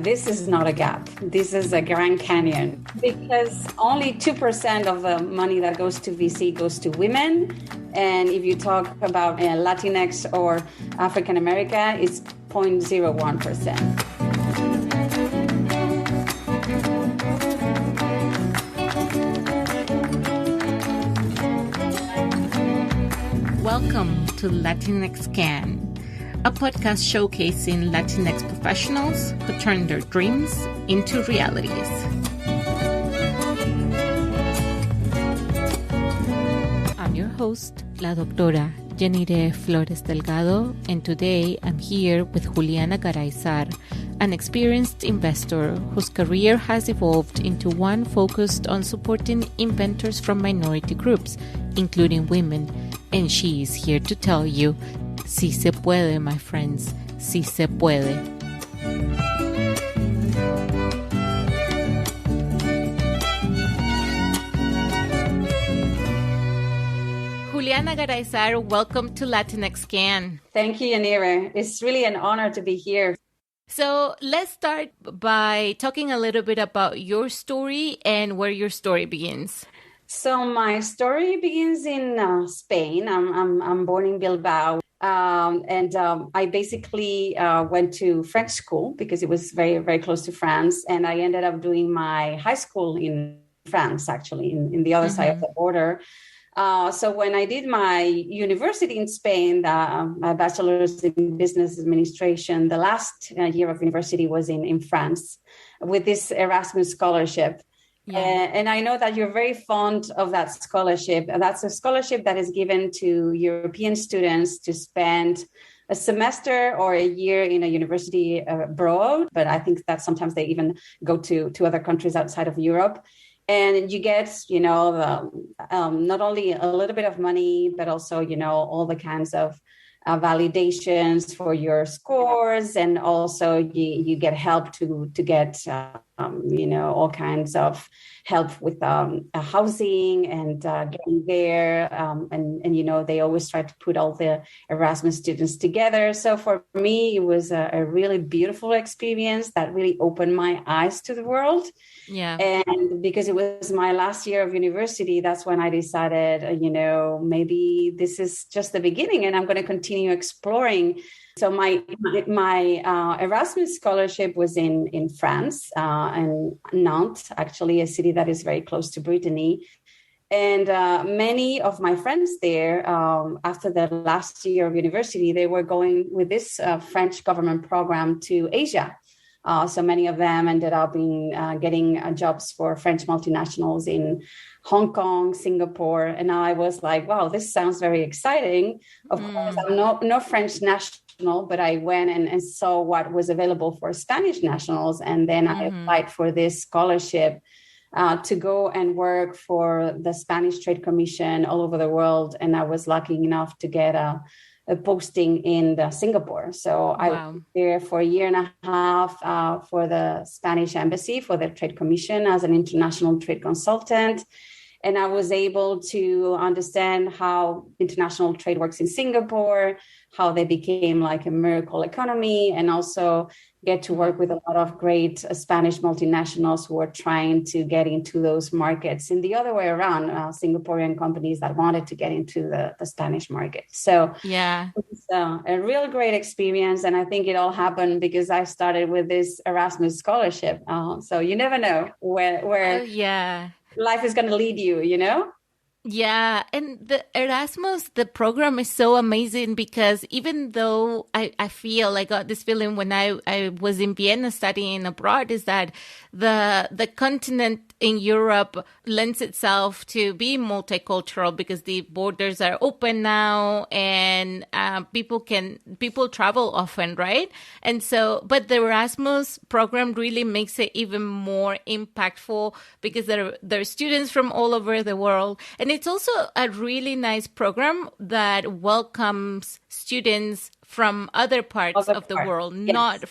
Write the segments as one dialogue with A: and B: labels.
A: This is not a gap. This is a Grand Canyon because only 2% of the money that goes to VC goes to women. And if you talk about Latinx or African American, it's 0.01%.
B: Welcome to Latinx Can, a podcast showcasing Latinx professionals who turn their dreams into realities. I'm your host, La Doctora Yanire Flores Delgado, and today I'm here with Juliana Garaizar, an experienced investor whose career has evolved into one focused on supporting inventors from minority groups, including women. And she is here to tell you, si se puede, my friends, si se puede. Juliana Garaizar, welcome to Latinx Can.
A: Thank you, Yanire. It's really an honor to be here.
B: So let's start by talking a little bit about your story and where your story begins.
A: So my story begins in Spain. I'm born in Bilbao, and I basically went to French school because it was very, very close to France. And I ended up doing my high school in France, actually, in the other side of the border. So when I did my university in Spain, my bachelor's in business administration, the last year of university was in France with this Erasmus scholarship. Yeah. And I know that you're very fond of that scholarship. And that's a scholarship that is given to European students to spend a semester or a year in a university abroad. But I think that sometimes they even go to other countries outside of Europe. And you get, not only a little bit of money, but also, all the kinds of validations for your scores. And also you get help to get, all kinds of help with housing and getting there. And they always try to put all the Erasmus students together. So for me, it was a really beautiful experience that really opened my eyes to the world.
B: Yeah.
A: And because it was my last year of university, that's when I decided, maybe this is just the beginning and I'm going to continue exploring. So my Erasmus scholarship was in France, and Nantes, actually a city that is very close to Brittany. And many of my friends there, after their last year of university, they were going with this French government program to Asia. So many of them ended up getting jobs for French multinationals in Hong Kong, Singapore. And I was like, wow, this sounds very exciting. Of course, I'm no French national, but I went and saw what was available for Spanish nationals. And then I applied for this scholarship to go and work for the Spanish Trade Commission all over the world. And I was lucky enough to get a posting in Singapore. So I was there for a year and a half for the Spanish embassy, for the Trade Commission as an international trade consultant. And I was able to understand how international trade works in Singapore, how they became like a miracle economy, and also get to work with a lot of great Spanish multinationals who are trying to get into those markets in the other way around, Singaporean companies that wanted to get into the Spanish market. So yeah, it was a real great experience. And I think it all happened because I started with this Erasmus scholarship. So you never know where life is going to lead you,
B: Yeah, and the Erasmus, the program is so amazing because even though I feel I got this feeling when I was in Vienna studying abroad is that the continent in Europe lends itself to be multicultural because the borders are open now and people travel often, right? And so, but the Erasmus program really makes it even more impactful because there are students from all over the world. And it's also a really nice program that welcomes students from other parts of the world,
A: yes.
B: not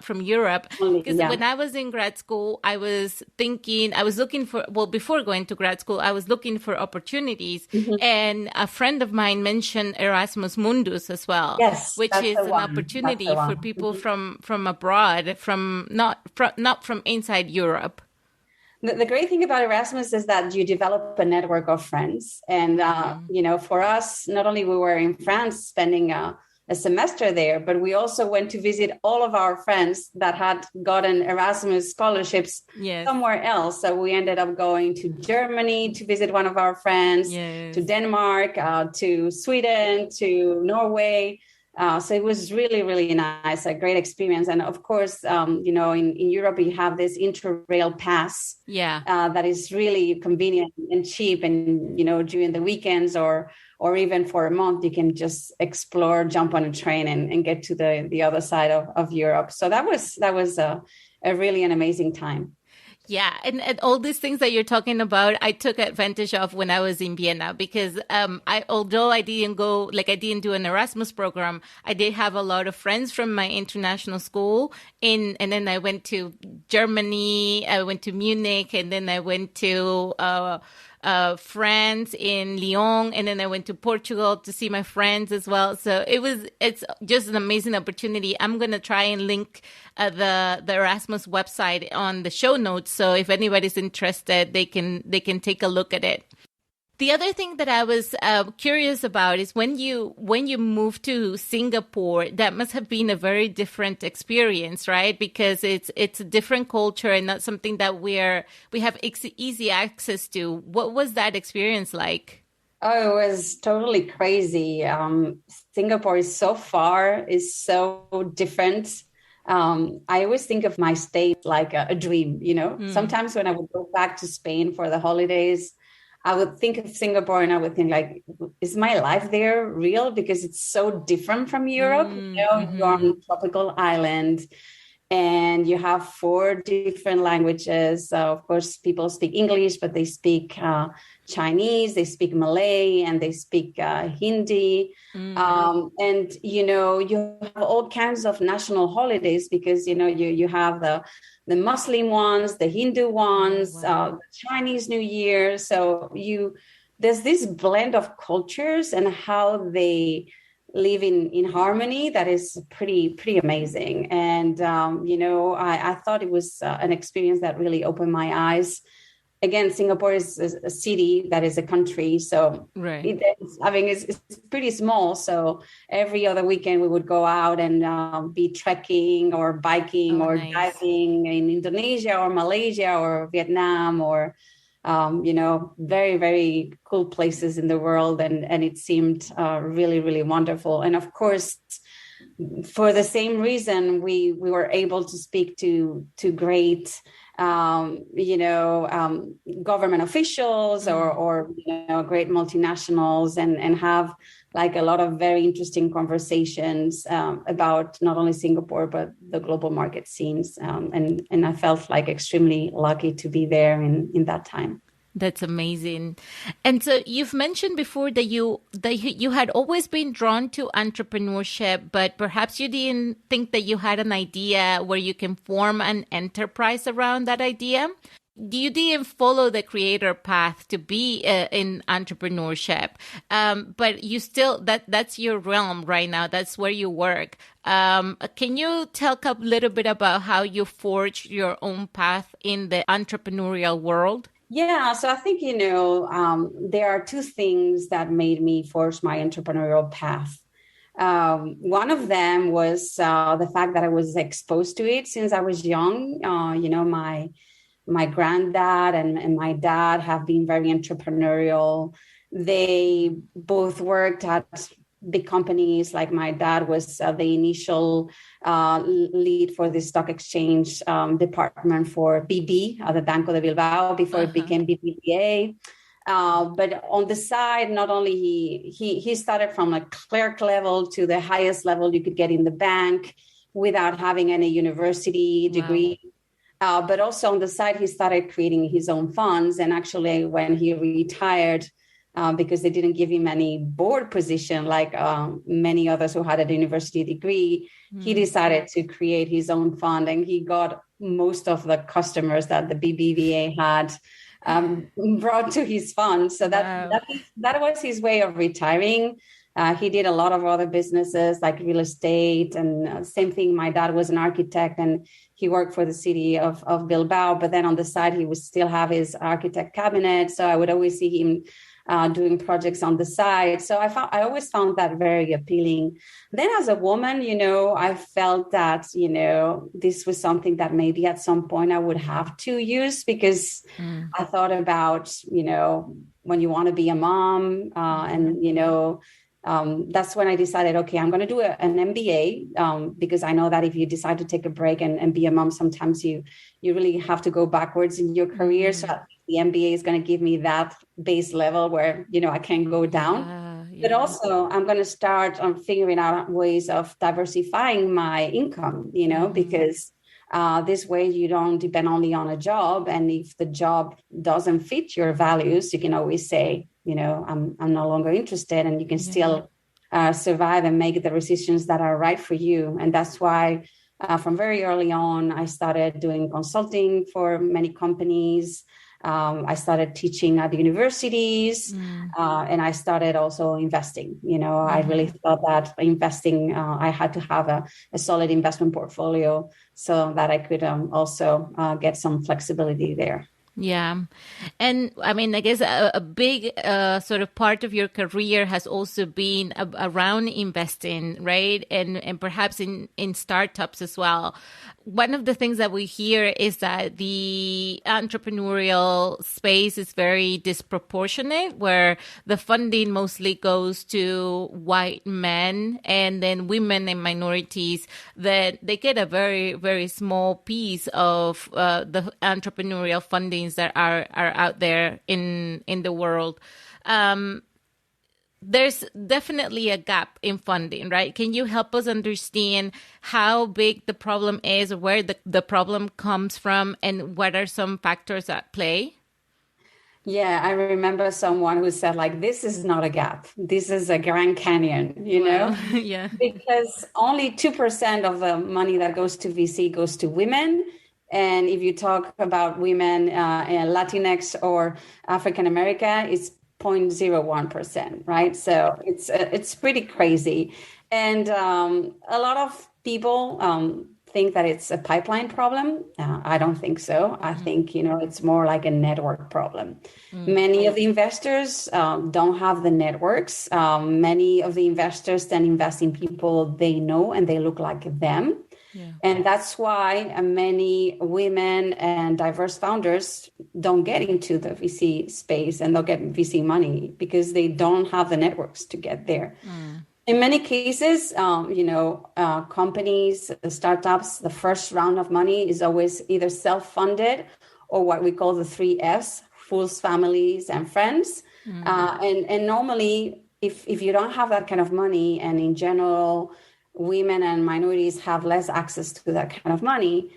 B: from Europe. Because
A: Yeah.
B: when I was in grad school, I was looking for, well, before going to grad school, I was looking for opportunities. And a friend of mine mentioned Erasmus Mundus as well,
A: Yes,
B: which
A: that's
B: is
A: the
B: an
A: one.
B: opportunity for people from abroad, not from inside Europe.
A: The great thing about Erasmus is that you develop a network of friends. And, for us, not only we were in France spending a semester there, but we also went to visit all of our friends that had gotten Erasmus scholarships somewhere else. So we ended up going to Germany to visit one of our friends, to Denmark, to Sweden, to Norway. So it was really, really nice, a great experience. And of course, in Europe, you have this Interrail pass that is really convenient and cheap. And, during the weekends or even for a month, you can just explore, jump on a train and get to the other side of Europe. So that was a really an amazing time.
B: Yeah. And all these things that you're talking about, I took advantage of when I was in Vienna because although I didn't do an Erasmus program, I did have a lot of friends from my international school. And then I went to Germany, I went to Munich, and then I went to France in Lyon, and then I went to Portugal to see my friends as well. So it's just an amazing opportunity. I'm going to try and link the Erasmus website on the show notes. So if anybody's interested, they can take a look at it. The other thing that I was curious about is when you moved to Singapore, that must have been a very different experience, right? Because it's a different culture and not something that we have easy access to. What was that experience like?
A: Oh, it was totally crazy. Singapore is so far, is so different. I always think of my state like a dream, Sometimes when I would go back to Spain for the holidays, I would think of Singapore and I would think like, is my life there real? Because it's so different from Europe. You're on a tropical island and you have 4 different languages. Of course, people speak English, but they speak Chinese, they speak Malay, and they speak Hindi. And, you have all kinds of national holidays because, you have the Muslim ones, the Hindu ones, the Chinese New Year. So there's this blend of cultures and how they live in harmony that is pretty amazing. And, I thought it was an experience that really opened my eyes. Again, Singapore is a city that is a country. So it's pretty small. So every other weekend we would go out and be trekking or biking diving in Indonesia or Malaysia or Vietnam or, very, very cool places in the world. And it seemed really, really wonderful. And of course, for the same reason, we were able to speak to great government officials or great multinationals and have like a lot of very interesting conversations about not only Singapore, but the global market scenes. And I felt like extremely lucky to be there in that time.
B: That's amazing. And so you've mentioned before that you had always been drawn to entrepreneurship, but perhaps you didn't think that you had an idea where you can form an enterprise around that idea. You didn't follow the creator path to be in entrepreneurship, but you still, that's your realm right now. That's where you work. Can you talk a little bit about how you forged your own path in the entrepreneurial world?
A: Yeah, so I think, there are 2 things that made me forge my entrepreneurial path. One of them was the fact that I was exposed to it since I was young. My granddad and my dad have been very entrepreneurial. They both worked at big companies. Like my dad was the initial lead for the stock exchange department for BB, the Banco de Bilbao, before it became BBVA. But on the side, not only he started from a clerk level to the highest level you could get in the bank without having any university degree. But also on the side, he started creating his own funds. And actually, when he retired, because they didn't give him any board position like many others who had a university degree. He decided to create his own fund, and he got most of the customers that the BBVA had brought to his fund. So that was his way of retiring. He did a lot of other businesses like real estate, and same thing. My dad was an architect, and he worked for the city of Bilbao. But then on the side, he would still have his architect cabinet. So I would always see him doing projects on the side. So I always found that very appealing. Then as a woman, I felt that, this was something that maybe at some point I would have to use, because I thought about, when you want to be a mom that's when I decided, okay, I'm going to do an MBA, because I know that if you decide to take a break and be a mom, sometimes you really have to go backwards in your career. So the MBA is going to give me that base level where, I can go down. But also I'm going to start figuring out ways of diversifying my income, because this way you don't depend only on a job. And if the job doesn't fit your values, you can always say, I'm no longer interested, and you can still survive and make the decisions that are right for you. And that's why from very early on, I started doing consulting for many companies. I started teaching at universities, and I started also investing. I really thought that investing, I had to have a solid investment portfolio so that I could also get some flexibility there.
B: Yeah. And I mean, I guess a big sort of part of your career has also been around investing, right? And perhaps in startups as well. One of the things that we hear is that the entrepreneurial space is very disproportionate, where the funding mostly goes to white men, and then women and minorities, that they get a very, very small piece of the entrepreneurial fundings that are out there in the world. There's definitely a gap in funding, right? Can you help us understand how big the problem is, or where the problem comes from, and what are some factors at play?
A: Yeah, I remember someone who said, like, this is not a gap. This is a Grand Canyon,
B: Yeah.
A: Because only 2% of the money that goes to VC goes to women. And if you talk about women in Latinx or African America, it's 0.01%, right? So it's pretty crazy. And a lot of people think that it's a pipeline problem. I don't think so. I think, it's more like a network problem. Many of the investors don't have the networks. Many of the investors then invest in people they know and they look like them. Yeah. And that's why many women and diverse founders don't get into the VC space and they'll get VC money because they don't have the networks to get there. In many cases, companies, startups, the first round of money is always either self-funded or what we call the 3Fs, fools, families, and friends. And normally, if you don't have that kind of money, and in general, women and minorities have less access to that kind of money,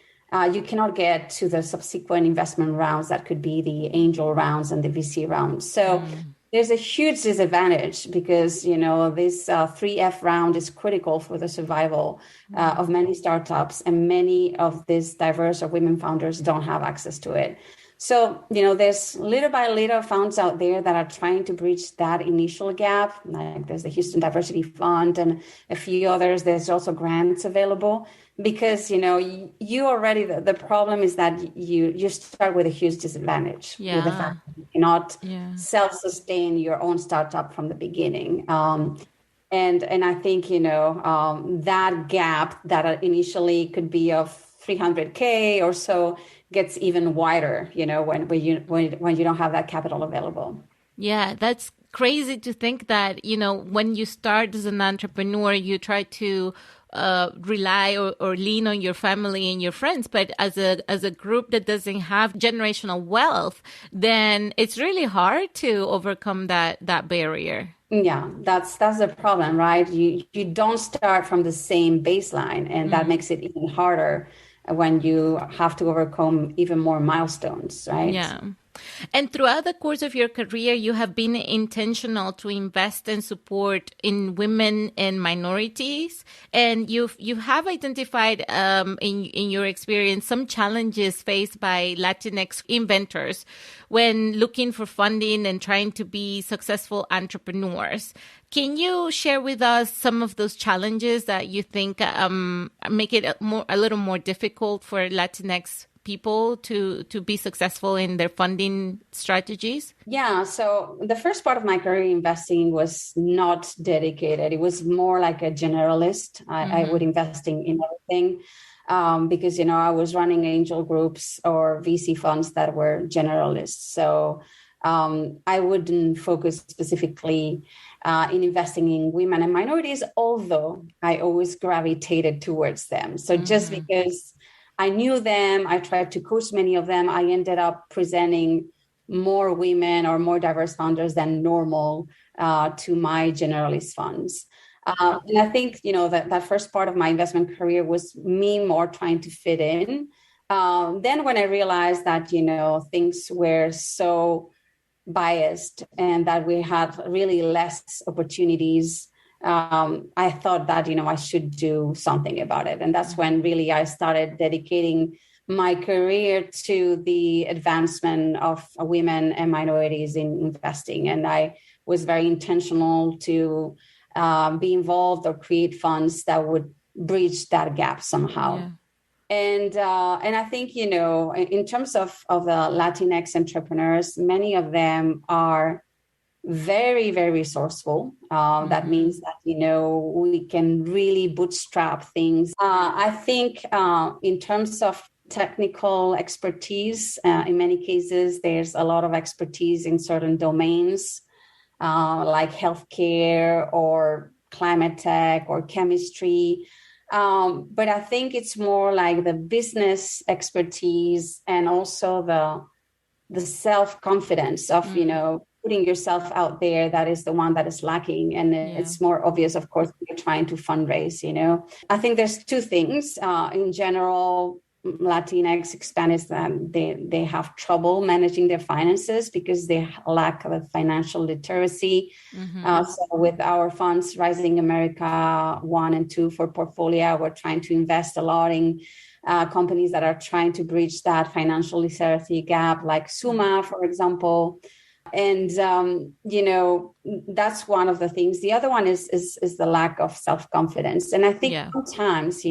A: you cannot get to the subsequent investment rounds that could be the angel rounds and the VC rounds. So there's a huge disadvantage because, this 3F round is critical for the survival of many startups, and many of these diverse or women founders don't have access to it. So, there's little by little funds out there that are trying to bridge that initial gap. Like there's the Houston Diversity Fund and a few others. There's also grants available because, you already, the problem is that you start with a huge disadvantage.
B: Yeah.
A: With the fact that you cannot self-sustain your own startup from the beginning. And I think, that gap that initially could be of $300K or so gets even wider, when you don't have that capital available.
B: Yeah, that's crazy to think that, when you start as an entrepreneur, you try to rely or lean on your family and your friends. But as a group that doesn't have generational wealth, then it's really hard to overcome that barrier.
A: Yeah, that's the problem, right? You don't start from the same baseline, and that makes it even harder when you have to overcome even more milestones, right?
B: Yeah. And throughout the course of your career, you have been intentional to invest and support in women and minorities. And you have identified in your experience some challenges faced by Latinx inventors when looking for funding and trying to be successful entrepreneurs. Can you share with us some of those challenges that you think make it a little more difficult for Latinx people to be successful in their funding strategies?
A: Yeah, so the first part of my career investing was not dedicated. It was more like a generalist. I would invest in everything because, I was running angel groups or VC funds that were generalists. So I wouldn't focus specifically in investing in women and minorities, although I always gravitated towards them. So just because I knew them, I tried to coach many of them, I ended up presenting more women or more diverse founders than normal to my generalist funds. And I think, that first part of my investment career was me more trying to fit in. Then when I realized that, things were so biased and that we had really less opportunities, I thought that, I should do something about it. And that's when really I started dedicating my career to the advancement of women and minorities in investing. And I was very intentional to be involved or create funds that would bridge that gap somehow. Yeah. And I think, in terms of the Latinx entrepreneurs, many of them are very, very resourceful. That means that, we can really bootstrap things. I think in terms of technical expertise, in many cases, there's a lot of expertise in certain domains like healthcare or climate tech or chemistry. But I think it's more like the business expertise and also the self-confidence of, putting yourself out there. That is the one that is lacking. And it's more obvious, of course, when you're trying to fundraise, I think there's two things. In general, Latinx, Hispanics, they have trouble managing their finances because they lack of financial literacy. So with our funds, Rising America 1 and 2 for Portfolio, we're trying to invest a lot in companies that are trying to bridge that financial literacy gap, like Suma, for example. And, that's one of the things. The other one is the lack of self-confidence. And I think sometimes,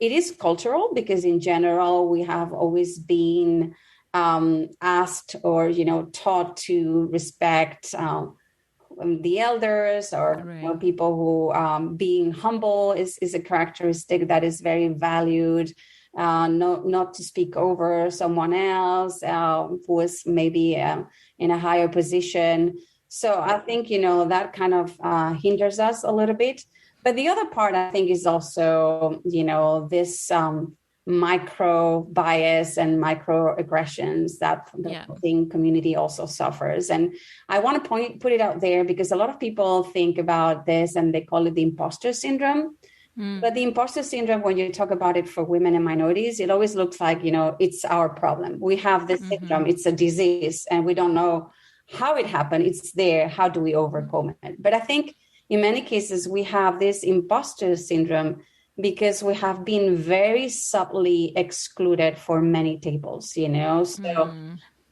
A: it is cultural because in general, we have always been asked or, taught to respect the elders or people who being humble is a characteristic that is very valued. Not to speak over someone else who is maybe in a higher position. So I think, that kind of hinders us a little bit. But the other part, I think, is also, this micro bias and microaggressions that the voting community also suffers. And I want to put it out there because a lot of people think about this and they call it the imposter syndrome. But the imposter syndrome, when you talk about it for women and minorities, it always looks like, it's our problem. We have this syndrome, it's a disease, and we don't know how it happened. It's there. How do we overcome it? But I think in many cases, we have this imposter syndrome because we have been very subtly excluded for many tables, So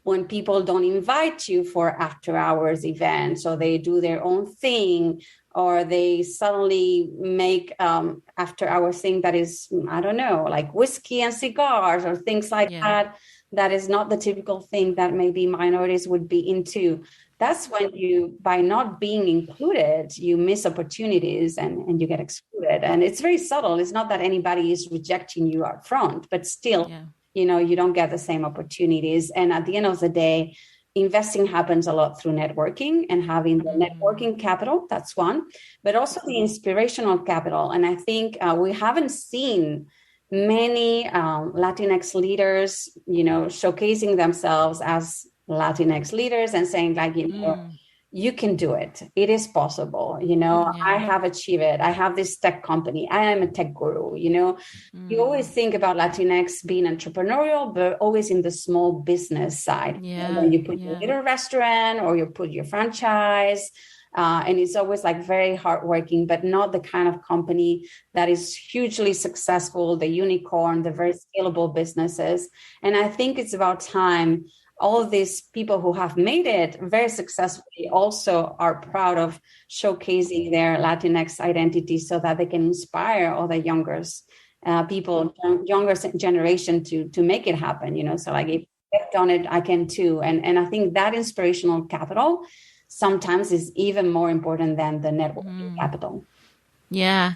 A: when people don't invite you for after hours events or they do their own thing, or they suddenly make after hours thing that is, I don't know, like whiskey and cigars or things like that. That is not the typical thing that maybe minorities would be into. That's when you, by not being included, you miss opportunities and you get excluded. And it's very subtle. It's not that anybody is rejecting you up front, but still, you don't get the same opportunities. And at the end of the day, investing happens a lot through networking and having the networking capital. That's one, but also the inspirational capital. And I think we haven't seen many Latinx leaders, showcasing themselves as Latinx leaders and saying like, you can do it. It is possible. You know, I have achieved it. I have this tech company. I am a tech guru. You know, you always think about Latinx being entrepreneurial, but always in the small business side. When you put your little restaurant or you put your franchise, and it's always like very hardworking, but not the kind of company that is hugely successful, the unicorn, the very scalable businesses. And I think it's about time all of these people who have made it very successfully also are proud of showcasing their Latinx identity so that they can inspire all the younger generation to make it happen, you know. So like, if I've done it, I can too. And I think that inspirational capital sometimes is even more important than the networking capital.
B: Yeah.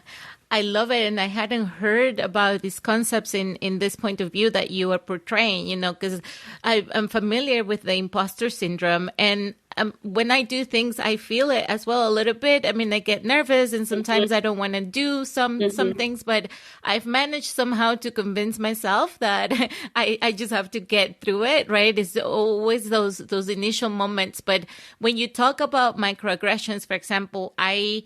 B: I love it. And I hadn't heard about these concepts in this point of view that you are portraying, you know, because I'm familiar with the imposter syndrome. And when I do things, I feel it as well a little bit. I mean, I get nervous and sometimes I don't want to do some things, but I've managed somehow to convince myself that I just have to get through it, right? It's always those initial moments. But when you talk about microaggressions, for example, I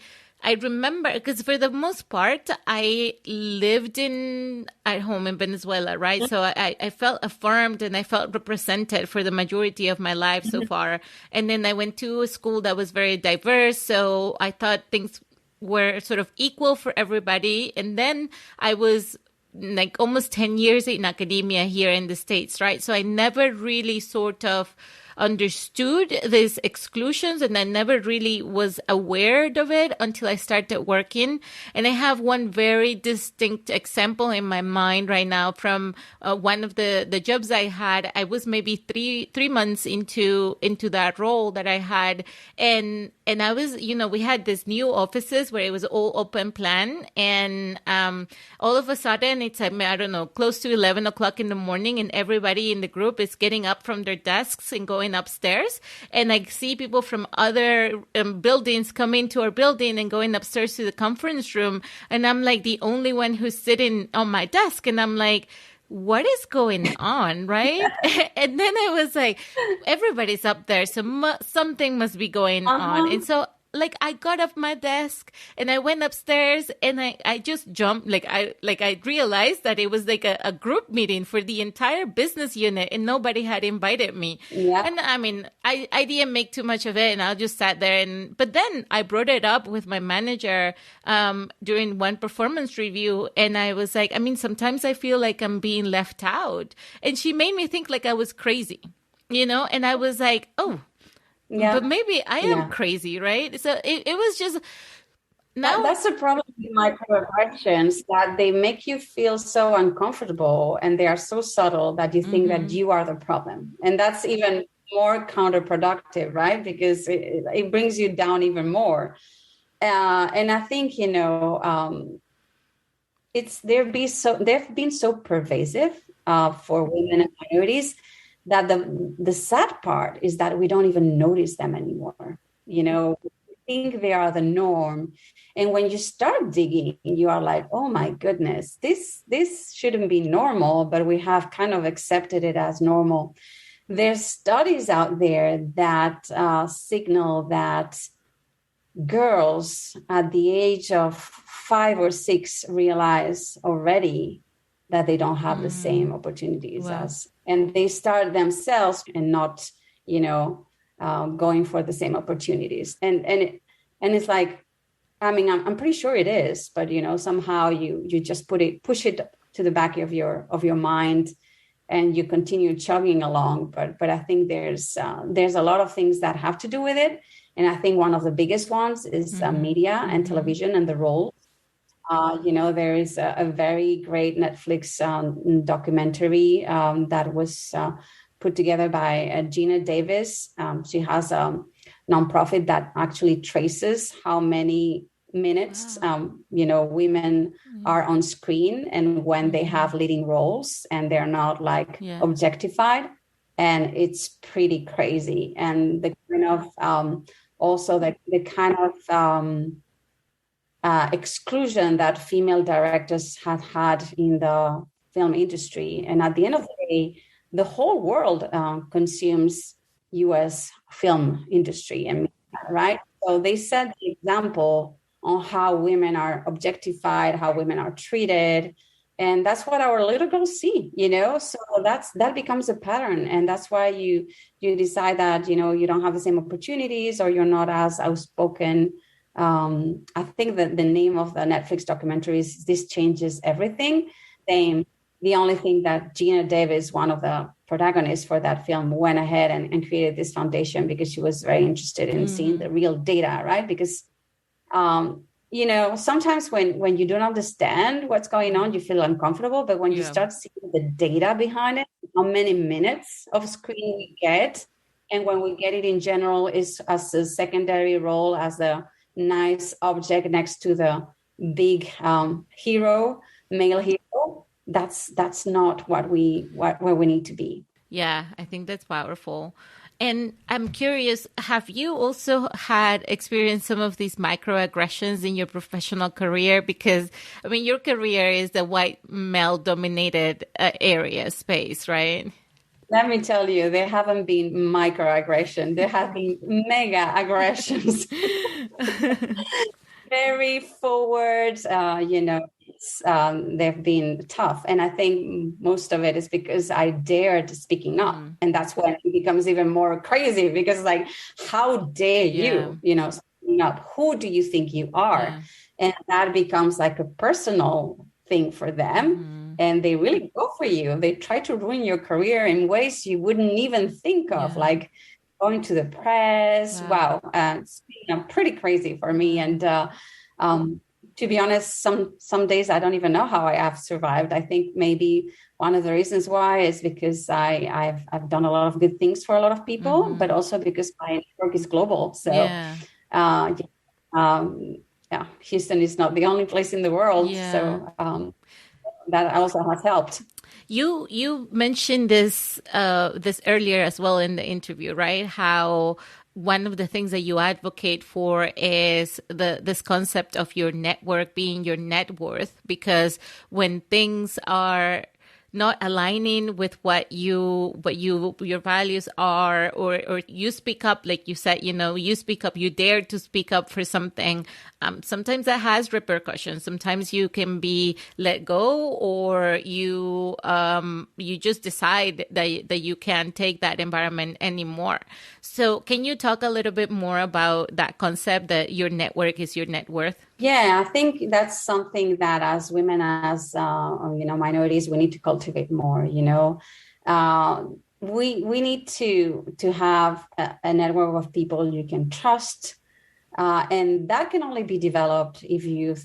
B: remember, because for the most part, I lived at home in Venezuela, right? So I felt affirmed and I felt represented for the majority of my life so far. And then I went to a school that was very diverse. So I thought things were sort of equal for everybody. And then I was like almost 10 years in academia here in the States, right? So I never really sort of understood these exclusions, and I never really was aware of it until I started working. And I have one very distinct example in my mind right now from one of the jobs I had. I was maybe three months into that role that I had, and I was, you know, we had this new offices where it was all open plan, and all of a sudden it's, I don't know, close to 11 o'clock in the morning, and everybody in the group is getting up from their desks and going upstairs. And I see people from other buildings come into our building and going upstairs to the conference room. And I'm like the only one who's sitting on my desk. And I'm like, what is going on, right? And then I was like, everybody's up there, so something must be going on. And so like I got off my desk and I went upstairs and I just jumped. I realized that it was like a group meeting for the entire business unit and nobody had invited me.
A: Yeah.
B: And I mean, I didn't make too much of it and I just sat there. But then I brought it up with my manager during one performance review. And I was like, I mean, sometimes I feel like I'm being left out. And she made me think like I was crazy, you know? And I was like, oh, yeah, but maybe I am crazy, right? So it was just now.
A: That's the problem with microaggressions, that they make you feel so uncomfortable and they are so subtle that you think that you are the problem. And that's even more counterproductive, right? Because it brings you down even more. And I think, you know, they've been so pervasive for women and minorities, that the sad part is that we don't even notice them anymore. You know, we think they are the norm. And when you start digging, you are like, oh my goodness, this shouldn't be normal, but we have kind of accepted it as normal. There's studies out there that signal that girls at the age of 5 or 6 realize already that they don't have the same opportunities and they start themselves and not, you know, going for the same opportunities. And it's like, I mean, I'm pretty sure it is, but you know, somehow you just push it to the back of your mind, and you continue chugging along. But I think there's a lot of things that have to do with it, and I think one of the biggest ones is media and television and the role. You know, there is a very great Netflix documentary that was put together by Gina Davis. She has a nonprofit that actually traces how many minutes, you know, women are on screen and when they have leading roles and they're not like objectified. And it's pretty crazy. And the kind of also the kind of exclusion that female directors have had in the film industry. And at the end of the day, the whole world consumes U.S. film industry. And right? So they set the example on how women are objectified, how women are treated. And that's what our little girls see, so that becomes a pattern. And that's why you decide that, you don't have the same opportunities, or you're not as outspoken. I think that the name of the Netflix documentary is This Changes Everything. The only thing that Gina Davis, one of the protagonists for that film, went ahead and created this foundation because she was very interested in seeing the real data, right? Because sometimes when you don't understand what's going on, you feel uncomfortable. But when you start seeing the data behind it, how many minutes of screen we get, and when we get it in general is as a secondary role, as the nice object next to the big male hero, that's not where we need to be.
B: Yeah, I think that's powerful. And I'm curious, have you also had experienced some of these microaggressions in your professional career? Because, I mean, your career is the white male-dominated space, right?
A: Let me tell you, there haven't been microaggressions. There have been mega aggressions. Very forward, they've been tough. And I think most of it is because I dared speaking up. And that's when it becomes even more crazy, because how dare you, speaking up? Who do you think you are? Yeah. And that becomes like a personal thing for them. And they really go for you. They try to ruin your career in ways you wouldn't even think of, like going to the press. Wow. It's pretty crazy for me. And to be honest, some days I don't even know how I have survived. I think maybe one of the reasons why is because I've done a lot of good things for a lot of people, but also because my network is global. So Houston is not the only place in the world. So that also has helped.
B: You mentioned this earlier as well in the interview, right? How one of the things that you advocate for is this concept of your network being your net worth, because when things are not aligning with what your values are, or you speak up, like you said, you speak up, you dare to speak up for something. Sometimes that has repercussions. Sometimes you can be let go, or you just decide that you can't take that environment anymore. So can you talk a little bit more about that concept that your network is your net worth?
A: Yeah, I think that's something that as women, as minorities, we need to cultivate more. We need to have a network of people you can trust, and that can only be developed if you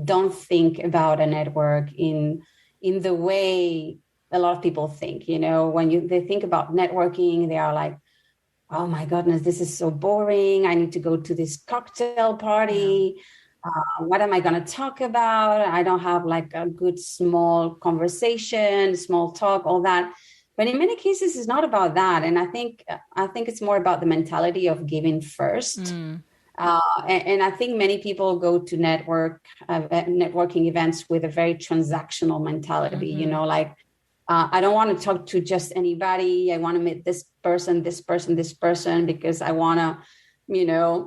A: don't think about a network in the way a lot of people think. When they think about networking, they are like, oh my goodness, this is so boring. I need to go to this cocktail party. What am I going to talk about? I don't have like a good small conversation, small talk, all that. But in many cases, it's not about that. And I think it's more about the mentality of giving first. And I think many people go to networking events with a very transactional mentality, I don't want to talk to just anybody. I want to meet this person, because I want to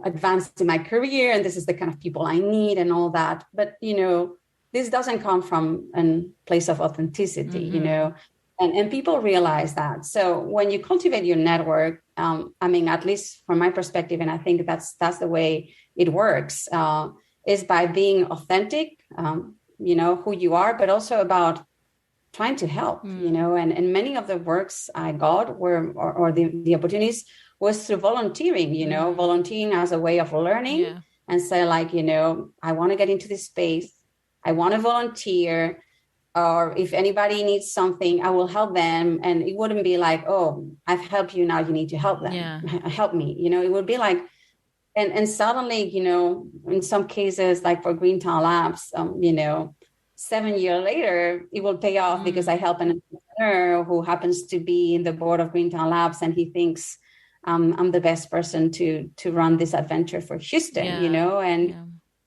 A: advance in my career, and this is the kind of people I need and all that. But, this doesn't come from a place of authenticity, and people realize that. So when you cultivate your network, at least from my perspective, and I think that's the way it works, is by being authentic, who you are, but also about trying to help, and many of the works I got were, or the opportunities was through volunteering, volunteering as a way of learning, and say I want to get into this space. I want to volunteer, or if anybody needs something, I will help them. And it wouldn't be like, oh, I've helped you, now you need to help them. Help me. It would be like, and suddenly, in some cases, like for Greentown Labs, 7 years later, it will pay off because I help an entrepreneur who happens to be in the board of Greentown Labs, and he thinks I'm the best person to run this adventure for Houston,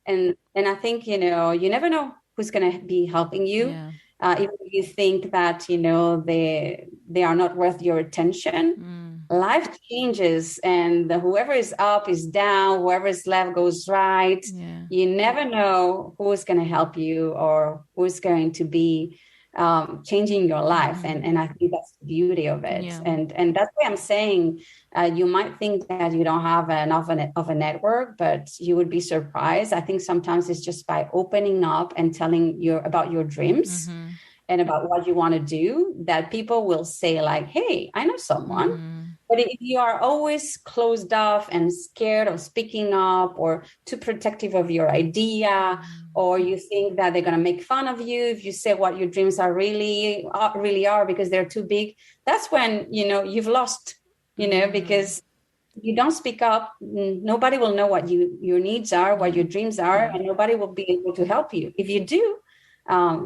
A: and I think, you never know who's going to be helping you. Even if you think that, they are not worth your attention, life changes, and whoever is up is down, whoever is left goes right.
B: Yeah.
A: You never know who is going to help you or who is going to be changing your life. And I think that's the beauty of it.
B: Yeah.
A: And that's why I'm saying you might think that you don't have enough of a network, but you would be surprised. I think sometimes it's just by opening up and telling about your dreams and about what you want to do, that people will say like, hey, I know someone. But if you are always closed off and scared of speaking up or too protective of your idea, or you think that they're going to make fun of you if you say what your dreams are really are because they're too big, that's when, you've lost, because you don't speak up, nobody will know what your needs are, what your dreams are, and nobody will be able to help you. If you do,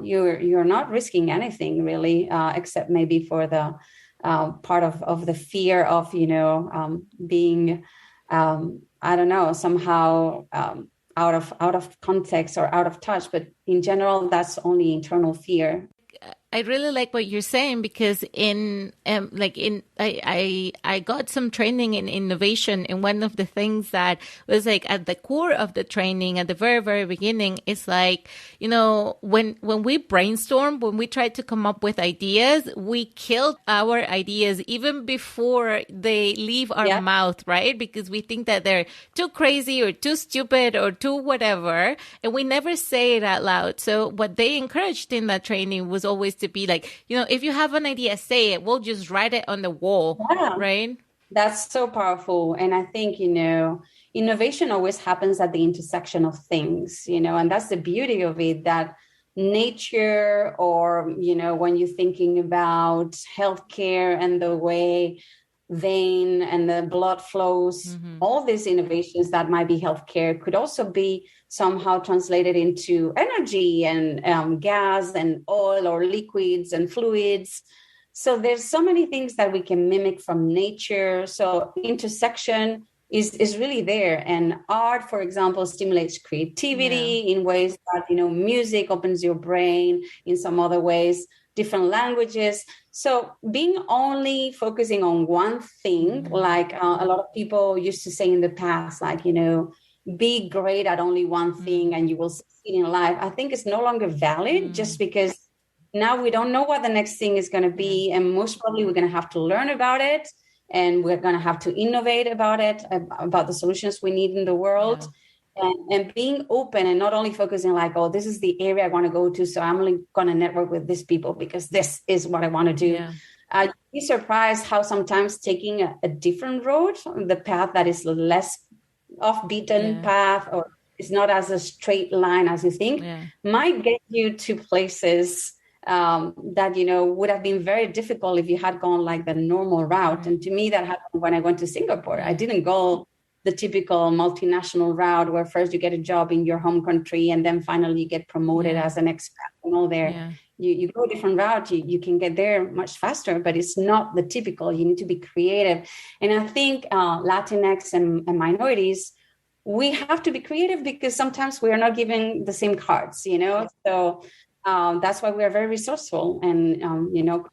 A: you're not risking anything really, except maybe for the part of the fear of, being, I don't know, somehow out of context or out of touch. But in general, that's only internal fear.
B: I really like what you're saying, because I got some training in innovation, and one of the things that was like at the core of the training at the very, very beginning is like, when we brainstorm, when we try to come up with ideas, we kill our ideas even before they leave our mouth, right? Because we think that they're too crazy or too stupid or too whatever, and we never say it out loud. So what they encouraged in that training was always to be like, if you have an idea, say it. We'll just write it on the wall, right?
A: That's so powerful. And I think, innovation always happens at the intersection of things, and that's the beauty of it, that nature or, when you're thinking about healthcare and the way vein and the blood flows, all these innovations that might be healthcare could also be somehow translated into energy and gas and oil or liquids and fluids. So there's so many things that we can mimic from nature. So intersection is really there. And art, for example, stimulates creativity in ways that, music opens your brain in some other ways, different languages. So being only focusing on one thing, like a lot of people used to say in the past, like, be great at only one thing and you will succeed in life, I think it's no longer valid, just because now we don't know what the next thing is going to be. And most probably we're going to have to learn about it, and we're going to have to innovate about it, about the solutions we need in the world. And being open and not only focusing like, oh, this is the area I want to go to, so I'm only going to network with these people because this is what I want to do. You'd be surprised how sometimes taking a different road, the path that is less off-beaten path, or it's not as a straight line as you think, might get you to places that, would have been very difficult if you had gone like the normal route. And to me, that happened when I went to Singapore. I didn't go the typical multinational route where first you get a job in your home country and then finally you get promoted as an expat and all there. You go a different route, you can get there much faster, but it's not the typical. You need to be creative. And I think Latinx and minorities, we have to be creative because sometimes we are not given the same cards, So that's why we are very resourceful and,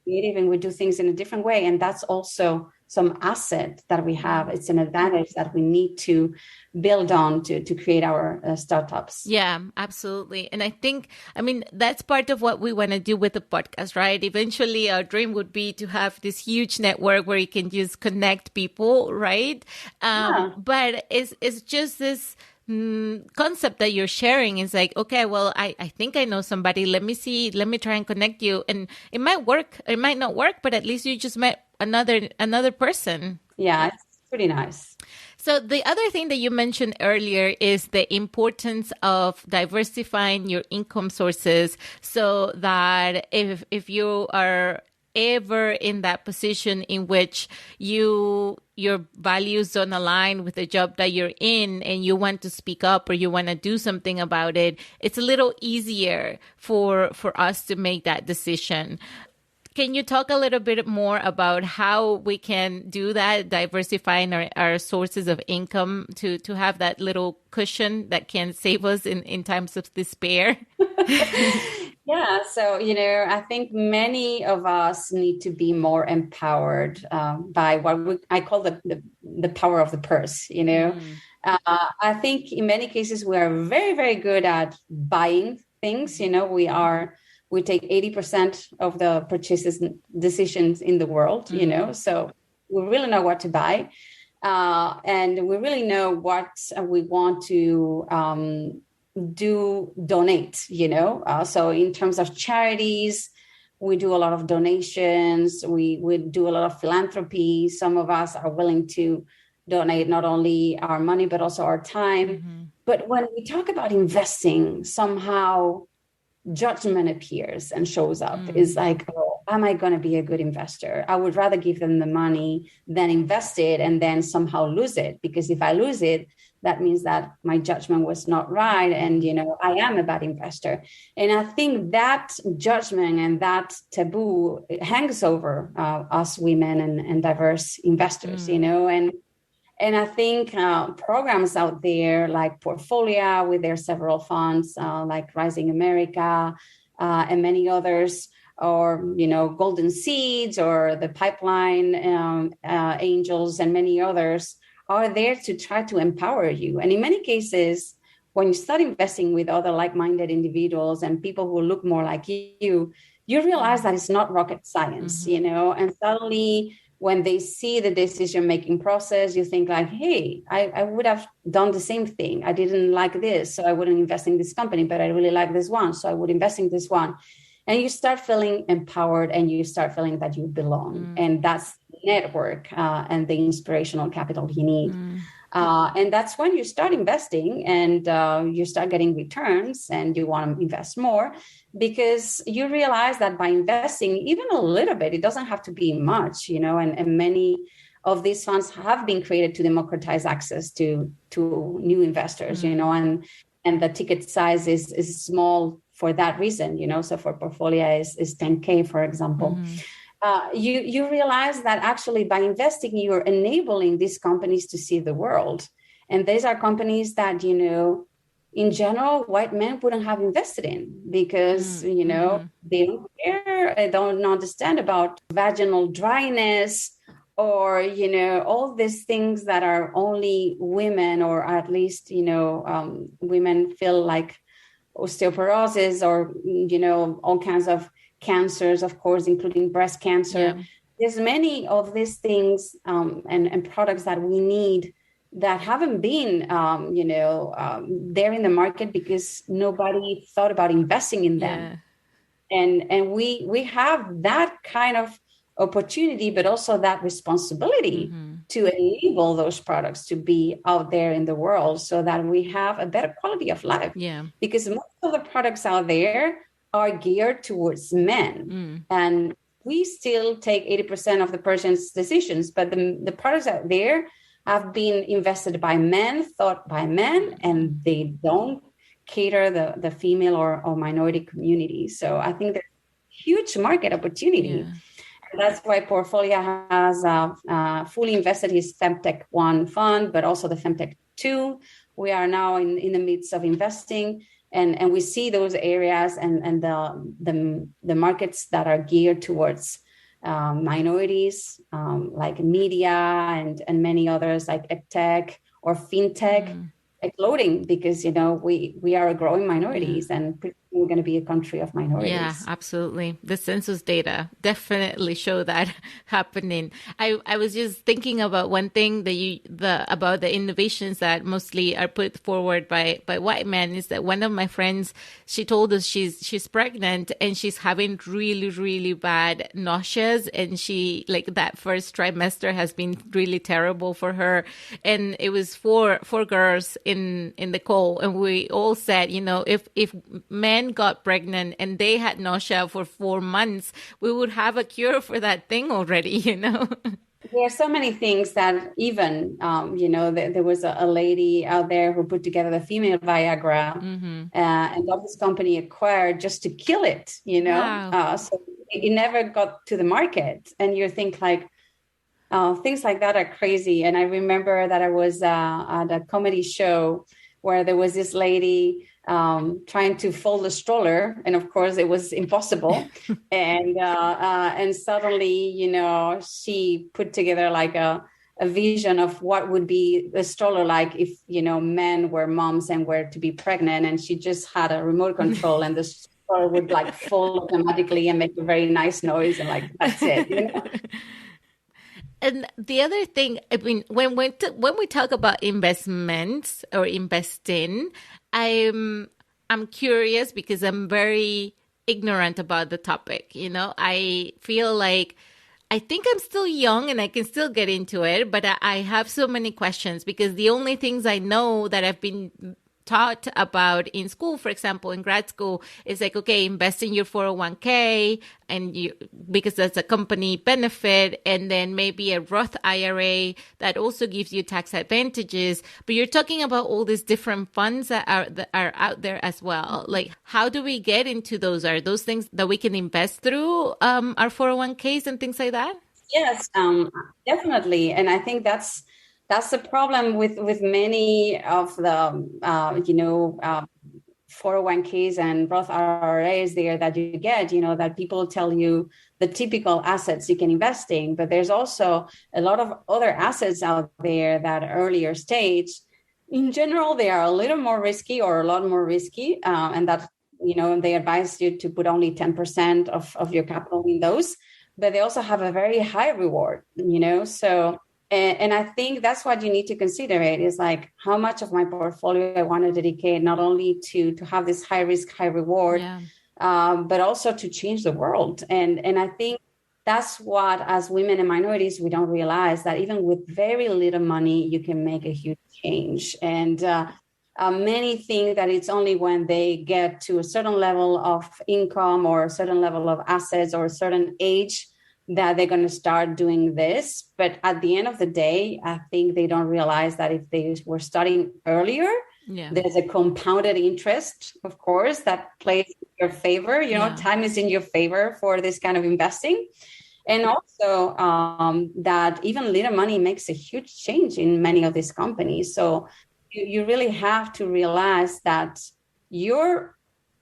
A: creative, and we do things in a different way. And that's also some asset that we have. It's an advantage that we need to build on to create our startups.
B: Yeah, absolutely. And I think, that's part of what we want to do with the podcast, right? Eventually, our dream would be to have this huge network where you can just connect people, right? But it's just this concept that you're sharing is like, okay, well, I think I know somebody. Let me try and connect you. And it might work, it might not work, but at least you just met another person.
A: Yeah, it's pretty nice.
B: So the other thing that you mentioned earlier is the importance of diversifying your income sources, so that if you are ever in that position in which your values don't align with the job that you're in and you want to speak up or you want to do something about it, it's a little easier for us to make that decision. Can you talk a little bit more about how we can do that, diversifying our sources of income to have that little cushion that can save us in times of despair?
A: Yeah, so I think many of us need to be more empowered by I call the power of the purse. I think in many cases we are very, very good at buying things. We take 80% of the purchases decisions in the world. So we really know what to buy, and we really know what we want to donate. So in terms of charities, we do a lot of donations, we do a lot of philanthropy. Some of us are willing to donate not only our money but also our time. But when we talk about investing, somehow judgment appears and shows up. Is like, oh, am I going to be a good investor? I would rather give them the money than invest it and then somehow lose it, because if I lose it, that means that my judgment was not right, and I am a bad investor. And I think that judgment and that taboo hangs over us women and diverse investors. And I think programs out there like Portfolio with their several funds, like Rising America, and many others, or Golden Seeds or the Pipeline Angels and many others, are there to try to empower you. And in many cases, when you start investing with other like-minded individuals and people who look more like you realize that it's not rocket science, and suddenly when they see the decision-making process, you think like, hey, I would have done the same thing. I didn't like this, so I wouldn't invest in this company, but I really like this one, so I would invest in this one. And you start feeling empowered, and you start feeling that you belong. And that's network and the inspirational capital you need. And that's when you start investing, and you start getting returns, and you want to invest more, because you realize that by investing even a little bit, it doesn't have to be much, and many of these funds have been created to democratize access to new investors, and the ticket size is small for that reason, so for Portfolio is 10K, for example. You realize that actually by investing, you're enabling these companies to see the world. And these are companies that, in general, white men wouldn't have invested in, because, they don't care, they don't understand about vaginal dryness, or, all these things that are only women, or at least, women feel like osteoporosis, or, all kinds of cancers, of course, including breast cancer. Yeah. There's many of these things and products that we need that haven't been, there in the market because nobody thought about investing in them. Yeah. And we have that kind of opportunity, but also that responsibility to enable those products to be out there in the world, so that we have a better quality of life. Yeah. Because most of the products out there are geared towards men. And we still take 80% of the person's decisions, but the products out there have been invested by men, thought by men, and they don't cater the female or minority community. So I think there's a huge market opportunity. Yeah. And that's why Portfolio has fully invested his Femtech 1 fund, but also the Femtech 2. We are now in the midst of investing. And we see those areas and the markets that are geared towards minorities, like media and many others, like edtech or fintech, exploding, because we are a growing minorities, and we're going to be a country of minorities.
B: Yeah, absolutely. The census data definitely show that happening. I was just thinking about one thing about the innovations that mostly are put forward by white men, is that one of my friends, she told us she's pregnant and she's having really, really bad nauseas, and she, like, that first trimester has been really terrible for her. And it was four girls in the call, and we all said, if men got pregnant and they had nausea for 4 months, we would have a cure for that thing already.
A: There are so many things that even, there was a lady out there who put together the female Viagra, and got this company acquired just to kill it, Wow. So it never got to the market. And you think like, things like that are crazy. And I remember that I was at a comedy show where there was this lady trying to fold a stroller, and of course it was impossible. And suddenly, she put together like a vision of what would be a stroller like if, men were moms and were to be pregnant, and she just had a remote control and the stroller would like fold automatically and make a very nice noise, and like, that's it.
B: And the other thing, I mean, when we talk about investments or investing, I'm curious because I'm very ignorant about the topic. I feel like I think I'm still young and I can still get into it, but I have so many questions because the only things I know that I've been taught about in school, for example, in grad school, is like, okay, invest in your 401k because that's a company benefit, and then maybe a Roth IRA that also gives you tax advantages. But you're talking about all these different funds that are out there as well. Like, how do we get into those? Are those things that we can invest through our 401ks and things like that?
A: Yes, definitely. And I think that's the problem with many of the 401ks and Roth IRAs there that you get, that people tell you the typical assets you can invest in, but there's also a lot of other assets out there that earlier stage. In general, they are a little more risky or a lot more risky, and that they advise you to put only 10% of your capital in those, but they also have a very high reward, so. And I think that's what you need to consider. It is like, how much of my portfolio I want to dedicate not only to have this high risk, high reward, but also to change the world. And I think that's what, as women and minorities, we don't realize that even with very little money, you can make a huge change. And many think that it's only when they get to a certain level of income or a certain level of assets or a certain age that they're going to start doing this. But at the end of the day, I think they don't realize that if they were starting earlier, there's a compounded interest, of course, that plays in your favor. Time is in your favor for this kind of investing. And also that even little money makes a huge change in many of these companies. So you really have to realize that you're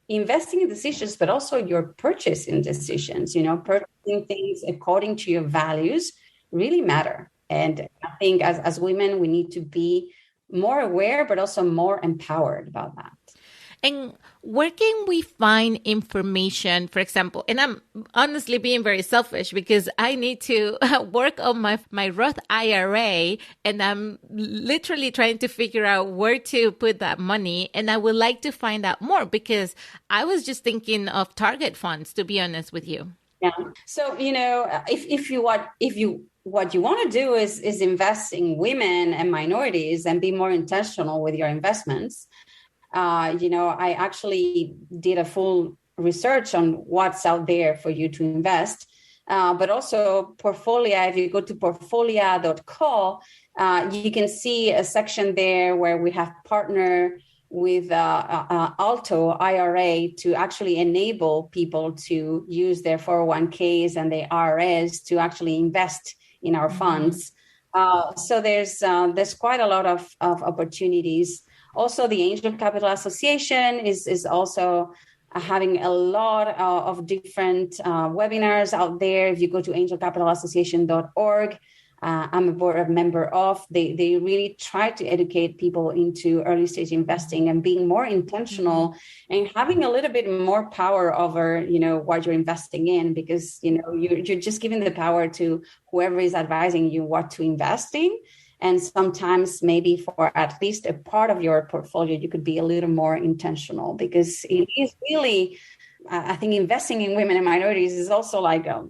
A: investing in decisions, but also your purchasing decisions, purchasing things according to your values really matter. And I think as women, we need to be more aware, but also more empowered about that.
B: And where can we find information, for example, and I'm honestly being very selfish because I need to work on my Roth IRA, and I'm literally trying to figure out where to put that money. And I would like to find out more because I was just thinking of target funds, to be honest with you.
A: Yeah. So, what you want to do is invest in women and minorities and be more intentional with your investments. I actually did a full research on what's out there for you to invest, but also Portfolia. If you go to portfolia.co, you can see a section there where we have partnered with Alto IRA to actually enable people to use their 401ks and their IRAs to actually invest in our funds. So there's quite a lot of opportunities. Also, the Angel Capital Association is also having a lot of different webinars out there. If you go to angelcapitalassociation.org, I'm a board member of. They really try to educate people into early stage investing and being more intentional and having a little bit more power over, what you're investing in, because, you're just giving the power to whoever is advising you what to invest in. And sometimes maybe for at least a part of your portfolio, you could be a little more intentional, because it is really, I think investing in women and minorities is also like a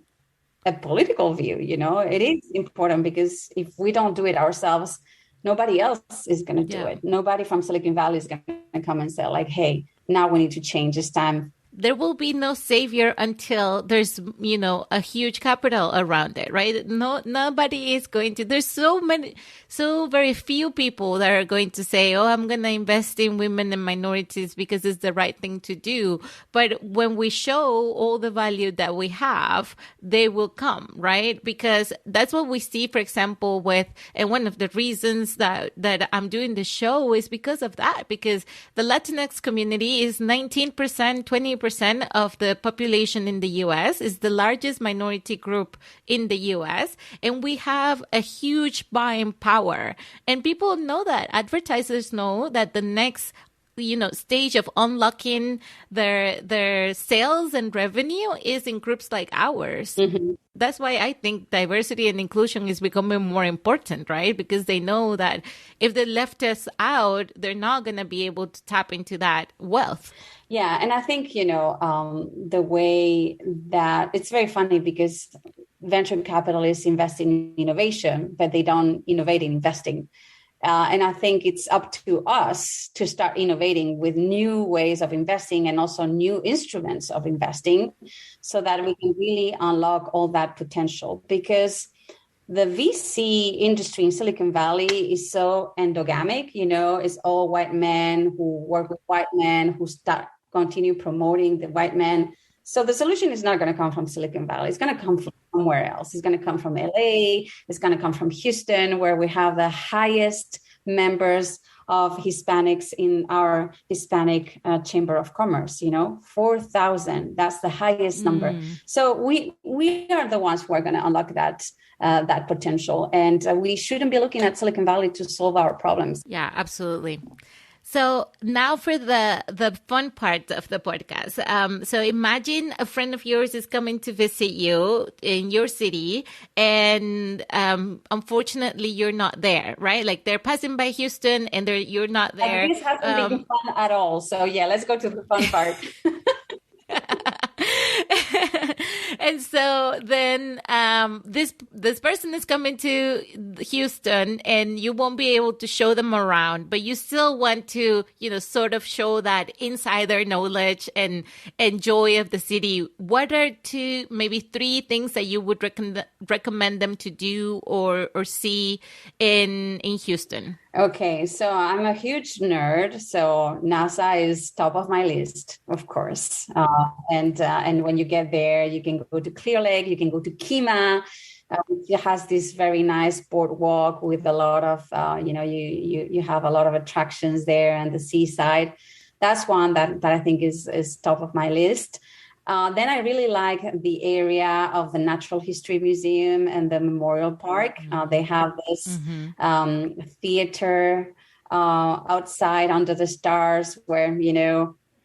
A: political view. It is important, because if we don't do it ourselves, nobody else is going to do it. Nobody from Silicon Valley is going to come and say like, hey, now we need to change. It's time
B: there will be no savior until there's, a huge capital around it, right? Nobody is going to, there's so very few people that are going to say, oh, I'm going to invest in women and minorities because it's the right thing to do. But when we show all the value that we have, they will come, right? Because that's what we see, for example, and one of the reasons that I'm doing the show is because of that, because the Latinx community is 19%, 20% of the population in the U.S., is the largest minority group in the U.S., and we have a huge buying power. And people know that. Advertisers know that the next stage of unlocking their sales and revenue is in groups like ours. Mm-hmm. That's why I think diversity and inclusion is becoming more important, right? Because they know that if they left us out, they're not going to be able to tap into that wealth.
A: Yeah. And I think, the way that it's very funny because venture capitalists invest in innovation, but they don't innovate in investing. And I think it's up to us to start innovating with new ways of investing and also new instruments of investing so that we can really unlock all that potential. Because the VC industry in Silicon Valley is so endogamic, it's all white men who work with white men who continue promoting the white men. So the solution is not going to come from Silicon Valley. It's going to come from somewhere else. It's going to come from LA. It's going to come from Houston, where we have the highest members of Hispanics in our Hispanic Chamber of Commerce, 4,000. That's the highest number. So we are the ones who are going to unlock that potential. And we shouldn't be looking at Silicon Valley to solve our problems.
B: Yeah, absolutely. So now for the fun part of the podcast. So imagine a friend of yours is coming to visit you in your city, and unfortunately you're not there, right? Like they're passing by Houston and you're not there.
A: And this hasn't been fun at all. So yeah, let's go to the fun part.
B: And so then this person is coming to Houston, and you won't be able to show them around, but you still want to, sort of show that insider knowledge and joy of the city. What are maybe 3 things that you would recommend them to do or see in Houston?
A: Okay, so I'm a huge nerd, so NASA is top of my list, of course. And when you get there, you can go to Clear Lake, you can go to Kima. It has this very nice boardwalk with a lot of, you have a lot of attractions there, and the seaside. That's one that I think is top of my list. Then I really like the area of the Natural History Museum and the Memorial Park. They have this theater outside under the stars where,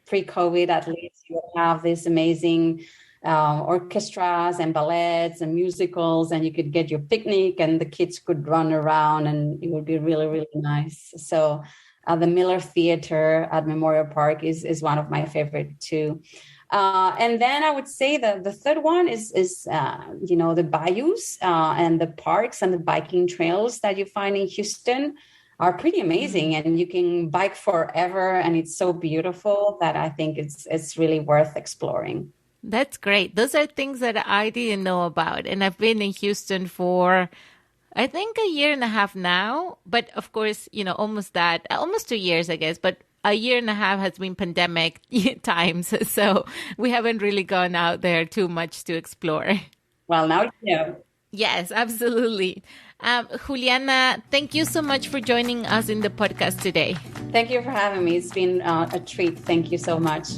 A: pre-COVID at least, you would have this amazing orchestras and ballets and musicals, and you could get your picnic and the kids could run around and it would be really, really nice. So the Miller Theater at Memorial Park is one of my favorite too. And then I would say the third one is the bayous and the parks and the biking trails that you find in Houston are pretty amazing, and you can bike forever, and it's so beautiful that I think it's really worth exploring.
B: That's great. Those are things that I didn't know about, and I've been in Houston for I think a year and a half now, but of course, almost 2 years, I guess, but a year and a half has been pandemic times. So we haven't really gone out there too much to explore.
A: Well, now you know.
B: Yes, absolutely. Juliana, thank you so much for joining us in the podcast today.
A: Thank you for having me. It's been a treat. Thank you so much.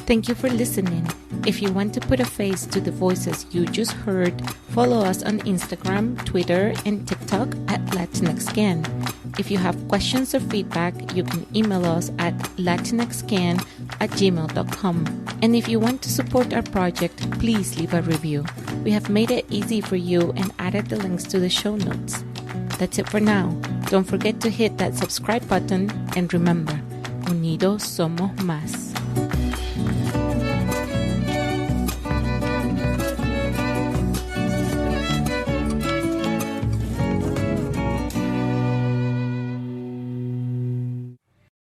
B: Thank you for listening. If you want to put a face to the voices you just heard, follow us on Instagram, Twitter, and TikTok at LatinxCan. If you have questions or feedback, you can email us at latinxcan@gmail.com. And if you want to support our project, please leave a review. We have made it easy for you and added the links to the show notes. That's it for now. Don't forget to hit that subscribe button, and remember, unidos somos más.